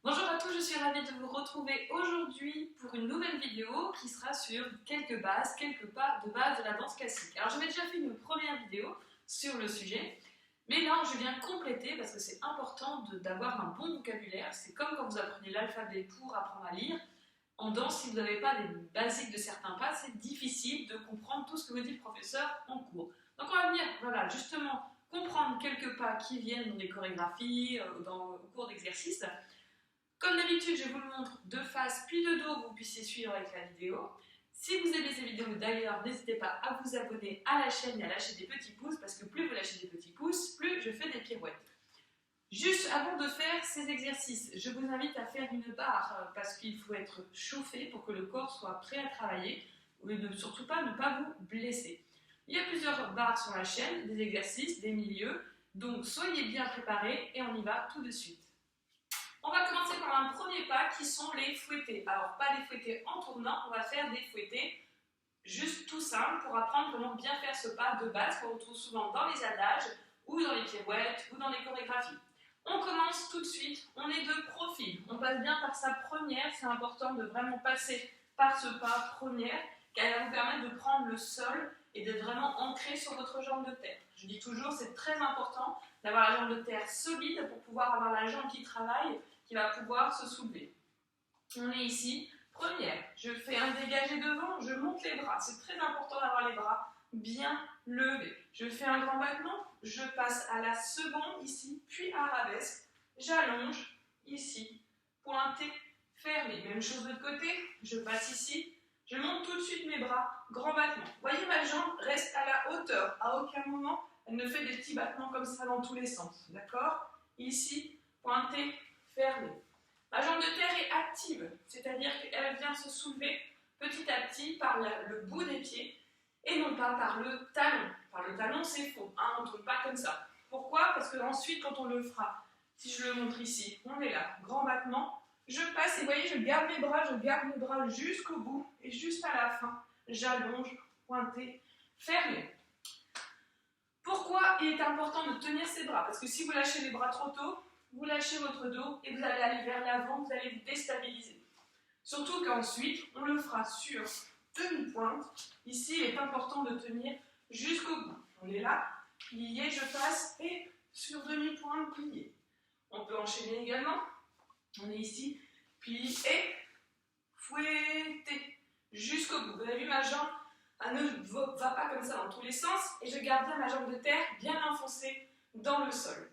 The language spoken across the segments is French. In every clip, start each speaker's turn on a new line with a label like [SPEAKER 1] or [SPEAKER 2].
[SPEAKER 1] Bonjour à tous, je suis ravie de vous retrouver aujourd'hui pour une nouvelle vidéo qui sera sur quelques bases, quelques pas de base de la danse classique. Alors j'avais déjà fait une première vidéo sur le sujet, mais là je viens compléter parce que c'est important d'avoir un bon vocabulaire. C'est comme quand vous apprenez l'alphabet pour apprendre à lire. En danse, si vous n'avez pas les basiques de certains pas, c'est difficile de comprendre tout ce que vous dit le professeur en cours. Donc on va venir, voilà, justement comprendre quelques pas qui viennent dans des chorégraphies, au cours d'exercices. Comme d'habitude, je vous le montre de face puis de dos, que vous puissiez suivre avec la vidéo. Si vous aimez ces vidéos d'ailleurs, n'hésitez pas à vous abonner à la chaîne et à lâcher des petits pouces, parce que plus vous lâchez des petits pouces, plus je fais des pirouettes. Juste avant de faire ces exercices, je vous invite à faire une barre, parce qu'il faut être chauffé pour que le corps soit prêt à travailler, et surtout pas ne pas vous blesser. Il y a plusieurs barres sur la chaîne, des exercices, des milieux, donc soyez bien préparés et on y va tout de suite. On va commencer par un premier pas qui sont les fouettés. Alors, pas les fouettés en tournant, on va faire des fouettés juste tout simple pour apprendre comment bien faire ce pas de base qu'on retrouve souvent dans les adages ou dans les pirouettes ou dans les chorégraphies. On commence tout de suite, on est de profil. On passe bien par sa première, c'est important de vraiment passer par ce pas première car elle va vous permettre de prendre le sol et d'être vraiment ancré sur votre jambe de terre. Je dis toujours, c'est très important d'avoir la jambe de terre solide pour pouvoir avoir la jambe qui travaille, qui va pouvoir se soulever. On est ici, première, je fais un dégagé devant, je monte les bras, c'est très important d'avoir les bras bien levés. Je fais un grand battement, je passe à la seconde ici, puis arabesque, j'allonge ici, pointé, fermé. Même chose de l'autre côté, je passe ici, je monte tout de suite mes bras, grand battement. Vous voyez, ma jambe reste à la hauteur, à aucun moment elle ne fait des petits battements comme ça dans tous les sens, d'accord? Ici, pointé, fermé. La jambe de terre est active, c'est-à-dire qu'elle vient se soulever petit à petit par le bout des pieds et non pas par le talon. Par le talon, c'est faux, hein, on ne tourne pas comme ça. Pourquoi? Parce que ensuite, quand on le fera, si je le montre ici, on est là, grand battement, je passe et vous voyez, je garde mes bras jusqu'au bout et juste à la fin, j'allonge, pointé, fermé. Pourquoi il est important de tenir ses bras? Parce que si vous lâchez les bras trop tôt, vous lâchez votre dos et vous allez aller vers l'avant, vous allez vous déstabiliser. Surtout qu'ensuite, on le fera sur demi-pointe. Ici, il est important de tenir jusqu'au bout. On est là, plié, je passe et sur demi-pointe, plié. On peut enchaîner également. On est ici, plié et fouetté jusqu'au bout. Vous avez vu ma jambe? Elle ne va pas comme ça dans tous les sens et je garde bien ma jambe de terre bien enfoncée dans le sol.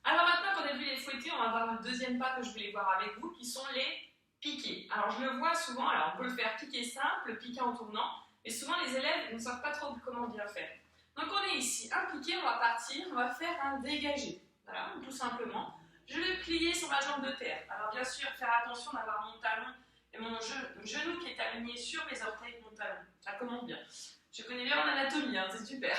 [SPEAKER 1] Alors maintenant qu'on a vu les fouettés, on va voir le deuxième pas que je voulais voir avec vous qui sont les piqués. Alors je le vois souvent, alors on peut le faire piqué simple, piqué en tournant, mais souvent les élèves ne savent pas trop comment bien faire. Donc on est ici, un piqué, on va partir, on va faire un dégagé. Voilà, tout simplement. Je vais plier sur ma jambe de terre. Alors bien sûr, faire attention d'avoir mon talon et mon genou qui est aligné sur mes orteils et mon talon. Ça commence bien. Je connais bien mon anatomie, hein, c'est super.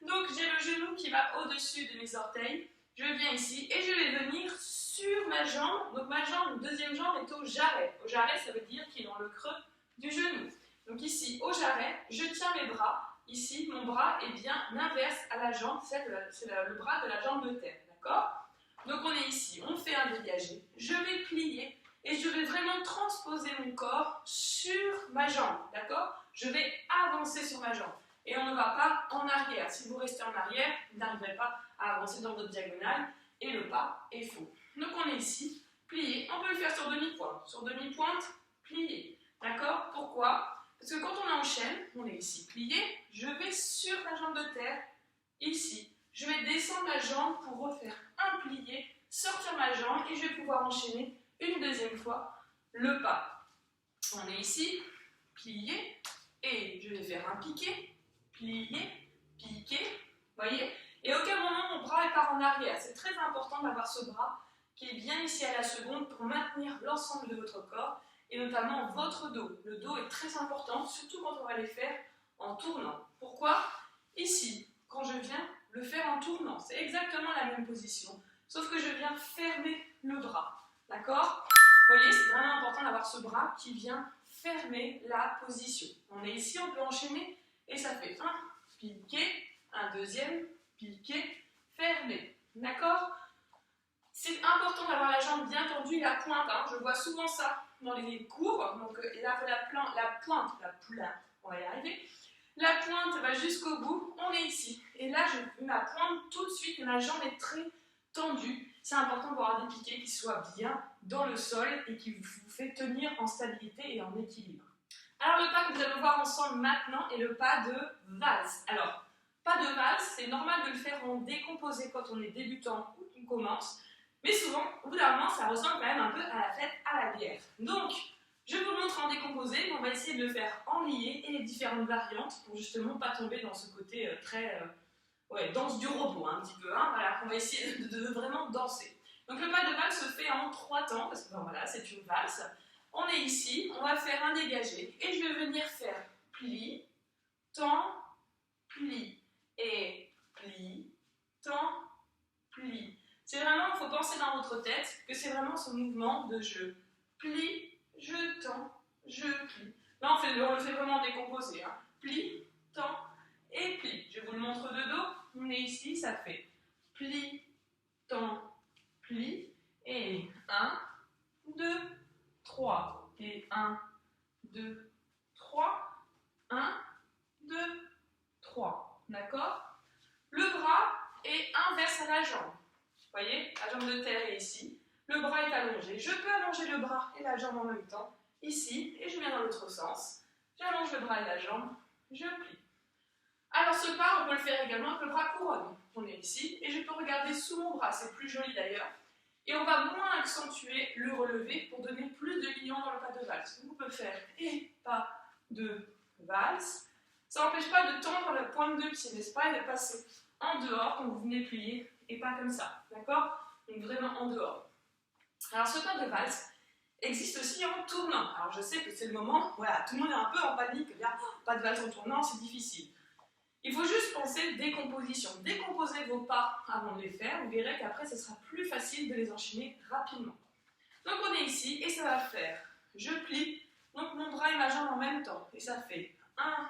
[SPEAKER 1] Donc j'ai le genou qui va au-dessus de mes orteils. Je viens ici et je vais venir sur ma jambe. Donc ma jambe, deuxième jambe est au jarret. Au jarret, ça veut dire qu'il est dans le creux du genou. Donc ici, au jarret, je tiens mes bras. Ici, mon bras est bien inverse à la jambe, c'est le bras de la jambe de terre. D'accord? Donc on est ici, on fait un dégagé. Je vais plier. Et je vais vraiment transposer mon corps sur ma jambe, d'accord? Je vais avancer sur ma jambe. Et on ne va pas en arrière. Si vous restez en arrière, vous n'arriverez pas à avancer dans votre diagonale et le pas est faux. Donc on est ici, plié. On peut le faire sur demi-pointe. Sur demi-pointe, plié. D'accord? Pourquoi? Parce que quand on enchaîne, on est ici plié, je vais sur la jambe de terre, ici. Je vais descendre ma jambe pour refaire un plié, sortir ma jambe et je vais pouvoir enchaîner une deuxième fois le pas. On est ici, plié, et je vais faire un piqué, plié, piqué, voyez? Et à aucun moment mon bras ne part en arrière. C'est très important d'avoir ce bras qui est bien ici à la seconde pour maintenir l'ensemble de votre corps et notamment votre dos. Le dos est très important, surtout quand on va les faire en tournant. Pourquoi? Ici, quand je viens le faire en tournant, c'est exactement la même position, sauf que je viens fermer le bras. D'accord? Vous voyez, c'est vraiment important d'avoir ce bras qui vient fermer la position. On est ici, on peut enchaîner et ça fait un piqué, un deuxième, piqué, fermé. D'accord? C'est important d'avoir la jambe bien tendue et la pointe. Hein. Je vois souvent ça dans les cours. Donc, là, la pointe, on va y arriver. La pointe va jusqu'au bout, on est ici. Et là, je mets ma pointe tout de suite et ma jambe est très tendue. C'est important pour avoir des piquets qui soient bien dans le sol et qui vous fait tenir en stabilité et en équilibre. Alors, le pas que vous allez voir ensemble maintenant est le pas de valse. Alors, pas de valse, c'est normal de le faire en décomposé quand on est débutant ou qu'on commence. Mais souvent, au bout d'un moment, ça ressemble quand même un peu à la fête à la bière. Donc, je vous montre en décomposé, mais on va essayer de le faire en lié et les différentes variantes pour justement pas tomber dans ce côté très danse du robot un petit peu. Hein, voilà, on va essayer de vraiment danser. Donc le pas de valse se fait en 3 temps, parce que ben, voilà, c'est une valse. On est ici, on va faire un dégagé et je vais venir faire pli, tend, pli et pli, tend, pli. C'est vraiment, il faut penser dans votre tête que c'est vraiment ce mouvement de je plie, je tends, je plie. Là, on le fait vraiment décomposé. Hein. Plie, tend et plie. Je vous le montre de dos. On est ici, ça fait plie, tend, plie. Et 1, 2, 3. Et 1, 2, 3. 1, 2, 3. D'accord? Le bras est inverse à la jambe. Vous voyez, la jambe de terre est ici. Le bras est allongé. Je peux allonger le bras et la jambe en même temps. Ici, et je viens dans l'autre sens. J'allonge le bras et la jambe. Je plie. Alors ce pas, on peut le faire également avec le bras couronne. On est ici, et je peux regarder sous mon bras. C'est plus joli d'ailleurs. Et on va moins accentuer le relevé pour donner plus de lions dans le pas de valse. Donc on peut faire et pas de valse. Ça n'empêche pas de tendre la pointe de pied, n'est-ce pas, et de passer en dehors quand vous venez plier, et pas comme ça. D'accord? Donc vraiment en dehors. Alors ce pas de valse existe aussi en tournant. Alors je sais que c'est le moment, voilà, tout le monde est un peu en panique, pas de valse en tournant, c'est difficile. Il faut juste penser décomposition. Décomposez vos pas avant de les faire, vous verrez qu'après ce sera plus facile de les enchaîner rapidement. Donc on est ici et ça va faire, je plie, donc mon bras et ma jambe en même temps. Et ça fait 1,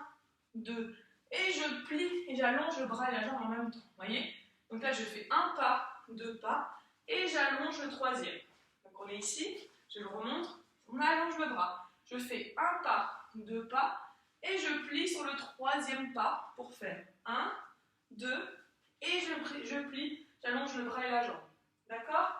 [SPEAKER 1] 2, et je plie et j'allonge le bras et la jambe en même temps. Vous voyez? Donc là je fais un pas, 2 pas, et j'allonge le troisième. Donc on est ici, je le remonte, on allonge le bras. Je fais un pas, 2 pas, et je plie sur le troisième pas pour faire 1, 2, et je plie, j'allonge le bras et la jambe. D'accord?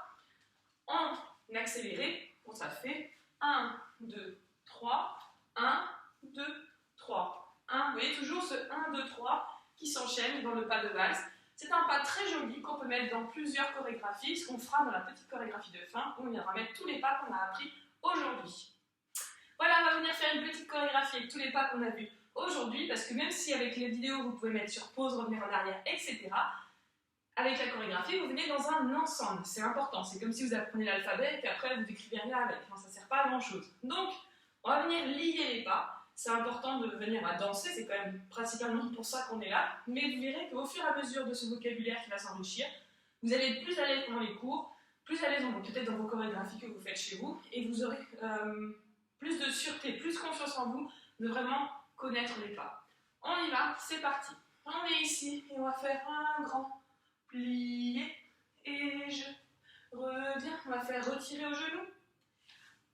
[SPEAKER 1] En accéléré, bon, ça fait 1, 2, 3, 1, 2, 3. 1, vous voyez toujours ce 1, 2, 3 qui s'enchaîne dans le pas de valse. C'est un pas très joli qu'on peut mettre dans plusieurs chorégraphies, ce qu'on fera dans la petite chorégraphie de fin, où on viendra mettre tous les pas qu'on a appris aujourd'hui. Voilà, on va venir faire une petite chorégraphie avec tous les pas qu'on a vus aujourd'hui, parce que même si avec les vidéos vous pouvez mettre sur pause, revenir en arrière, etc., avec la chorégraphie, vous venez dans un ensemble. C'est important, c'est comme si vous apprenez l'alphabet et qu'après vous décrivez rien avec. Enfin, ça ne sert pas à grand chose. Donc, on va venir lier les pas. C'est important de venir à danser, c'est quand même principalement pour ça qu'on est là. Mais vous verrez qu'au fur et à mesure de ce vocabulaire qui va s'enrichir, vous allez être plus à l'aise pendant les cours, plus à l'aise peut-être dans vos chorégraphies que vous faites chez vous, et vous aurez plus de sûreté, plus confiance en vous, de vraiment connaître les pas. On y va, c'est parti. On est ici et on va faire un grand plié et je reviens. On va faire retirer au genou,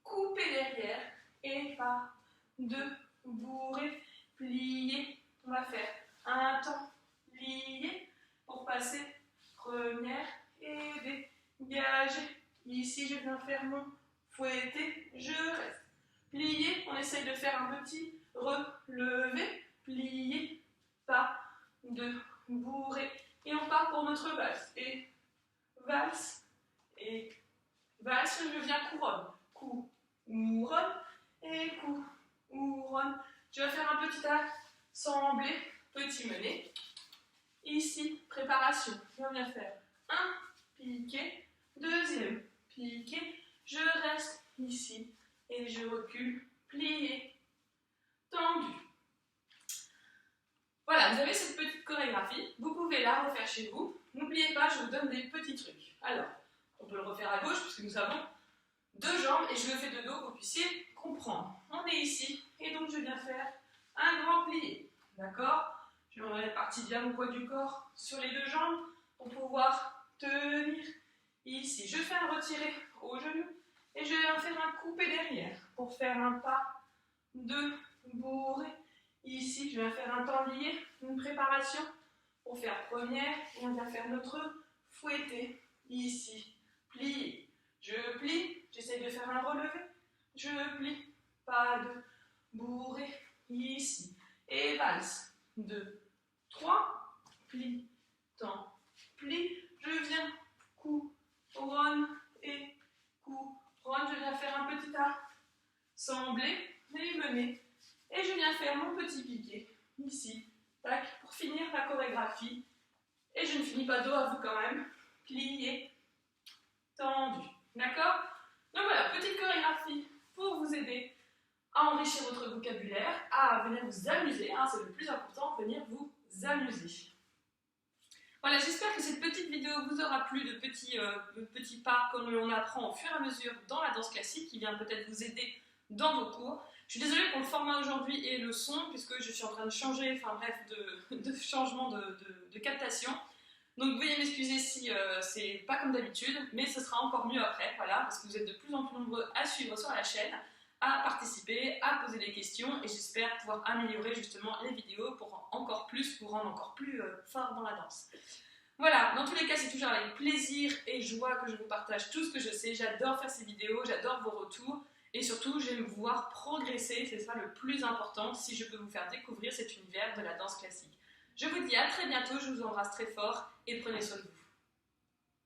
[SPEAKER 1] couper derrière et pas deux, bourrer, plier. On va faire un temps plié pour passer première et dégager. Ici, je viens faire mon fouetté, je reste. Plier, on essaye de faire un petit relevé, plier, pas de bourrer. Et on part pour notre valse. Et valse, je viens couronne. Couronne, et couronne. Je vais faire un petit assemblé, petit mené. Ici, préparation. On vient faire un piqué, deuxième piqué. Je reste ici et je recule, plié, tendu. Voilà, vous avez cette petite chorégraphie, vous pouvez la refaire chez vous. N'oubliez pas, je vous donne des petits trucs. Alors, on peut le refaire à gauche puisque nous avons deux jambes et je le fais de dos pour que vous puissiez comprendre. On est ici et donc je viens faire un grand plié. D'accord? Je répartis bien mon poids du corps sur les deux jambes pour pouvoir tenir ici. Je fais un retiré au genou et je vais faire un coupé derrière pour faire un pas, 2, bourré. Ici, je vais faire un tablier, une préparation pour faire première et on vient faire notre fouetté. Ici, plié. Je plie, j'essaie de faire un relevé. Je plie, pas de bourré. Ici, et valse. 2, 3, plie, temps, plie. Je viens, couronne et couronne. Je viens faire un petit tas semblé et mené. Et je viens faire mon petit piqué, ici, tac, pour finir la chorégraphie. Et je ne finis pas dos à vous quand même. Plié, tendu. D'accord? Donc voilà, petite chorégraphie pour vous aider à enrichir votre vocabulaire, à venir vous amuser. Hein, c'est le plus important, venir vous amuser. Voilà, j'espère que cette petite vidéo vous aura plu de petits pas comme on apprend au fur et à mesure dans la danse classique, qui vient peut-être vous aider dans vos cours. Je suis désolée pour le format aujourd'hui et le son, puisque je suis en train de changer, enfin bref, de changement de captation. Donc veuillez m'excuser si c'est pas comme d'habitude, mais ce sera encore mieux après, voilà, parce que vous êtes de plus en plus nombreux à suivre sur la chaîne, à participer, à poser des questions, et j'espère pouvoir améliorer justement les vidéos pour encore plus, vous rendre encore plus fort dans la danse. Voilà, dans tous les cas, c'est toujours avec plaisir et joie que je vous partage tout ce que je sais. J'adore faire ces vidéos, j'adore vos retours. Et surtout, j'aime vous voir progresser, c'est ça le plus important, si je peux vous faire découvrir cet univers de la danse classique. Je vous dis à très bientôt, je vous embrasse très fort et prenez soin de vous.